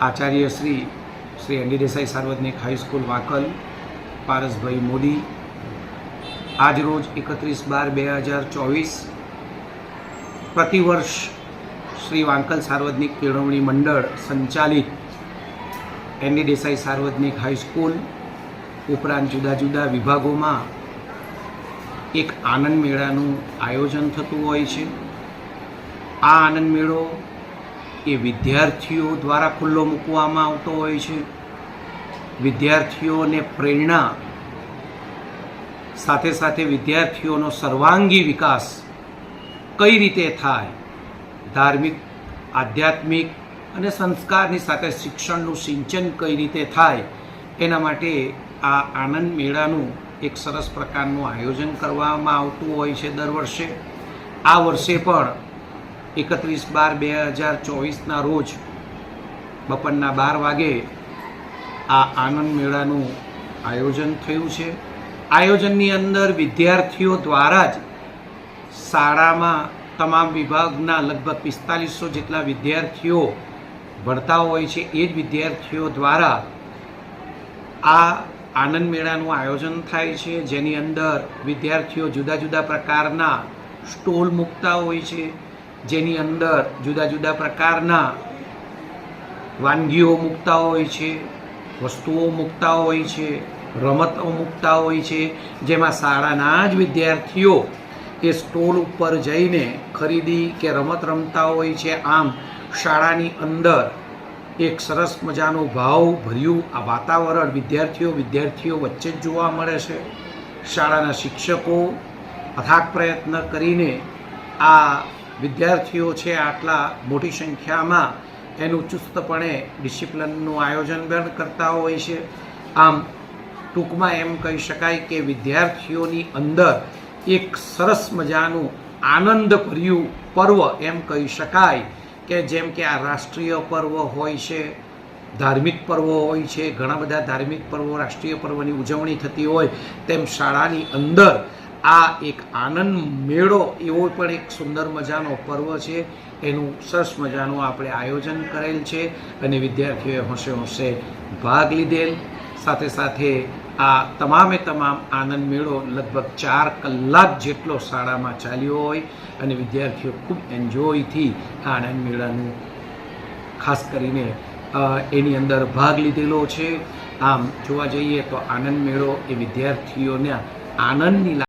Acharya Shri N D Desai સાર્વજનિક high school Vankal પારસભાઈ Modi આજ રોજ 31/12/2024 પ્રતિવર્ષ શ્રી વાંકલ સાર્વજનિક કેળવણી મંડળ સંચાલિત એન ડી દેસાઈ સાર્વજનિક હાઈસ્કૂલ ઉપરાંત જુદા જુદા વિભાગોમાં એક આનંદ મેળાનું આયોજન થતું હોય છે। આ આનંદ મેળો એ વિદ્યાર્થીઓ દ્વારા ખુલ્લો મૂકવામાં આવતો હોય છે। વિદ્યાર્થીઓને પ્રેરણા સાથે સાથે વિદ્યાર્થીઓનો સર્વાંગી વિકાસ કઈ રીતે થાય, ધાર્મિક, આધ્યાત્મિક અને સંસ્કારની સાથે શિક્ષણનું સિંચન કઈ રીતે થાય, એના માટે આ આનંદ મેળાનું એક સરસ પ્રકારનું આયોજન કરવામાં આવતું હોય છે દર વર્ષે। આ વર્ષે પણ 31/12/2024ના રોજ બપોરના 12 વાગે આ આનંદ મેળાનું આયોજન થયું છે। આયોજનની અંદર વિદ્યાર્થીઓ દ્વારા જ શાળામાં તમામ વિભાગના લગભગ 4500 જેટલા વિદ્યાર્થીઓ ભણતા હોય છે। એ જ વિદ્યાર્થીઓ દ્વારા આ આનંદ મેળાનું આયોજન થાય છે, જેની અંદર વિદ્યાર્થીઓ જુદા જુદા પ્રકારના સ્ટોલ મૂકતા હોય છે, જેની અંદર જુદા જુદા પ્રકારના વાનગીઓ મૂકતા હોય છે, વસ્તુઓ મૂકતા હોય છે, રમતો મૂકતા હોય છે, જેમાં શાળાના જ વિદ્યાર્થીઓ એ સ્ટોલ ઉપર જઈને ખરીદી કે રમત રમતા હોય છે। આમ શાળાની અંદર એક સરસ મજાનું ભાવભર્યું આ વાતાવરણ વિદ્યાર્થીઓ વચ્ચે જ જોવા મળે છે। શાળાના શિક્ષકો અથાગ પ્રયત્ન કરીને આ વિદ્યાર્થીઓ છે આટલા મોટી સંખ્યામાં એનું ચુસ્તપણે ડિસિપ્લિનનું આયોજન પણ કરતા હોય છે। આમ ટૂંકમાં એમ કહી શકાય કે વિદ્યાર્થીઓની અંદર એક સરસ મજાનું આનંદભર્યું પર્વ એમ કહી શકાય કે જેમ કે આ રાષ્ટ્રીય પર્વ હોય છે, ધાર્મિક પર્વો હોય છે, ઘણા બધા ધાર્મિક પર્વો, રાષ્ટ્રીય પર્વની ઉજવણી થતી હોય તેમ શાળાની અંદર આ એક આનંદ મેળો એવો પણ એક સુંદર મજાનો પર્વ છે। એનું સરસ મજાનું આપણે આયોજન કરેલ છે અને વિદ્યાર્થીઓએ હોંશે હોંશે ભાગ લીધેલ। સાથે સાથે આ તમામે તમામ આનંદ મેળો લગભગ 4 કલાક જેટલો શાળામાં ચાલ્યો હોય અને વિદ્યાર્થીઓ ખૂબ એન્જોયથી આ આનંદ મેળાનું ખાસ કરીને એની અંદર ભાગ લીધેલો છે। આમ જોવા જઈએ તો આનંદ મેળો એ વિદ્યાર્થીઓના આનંદની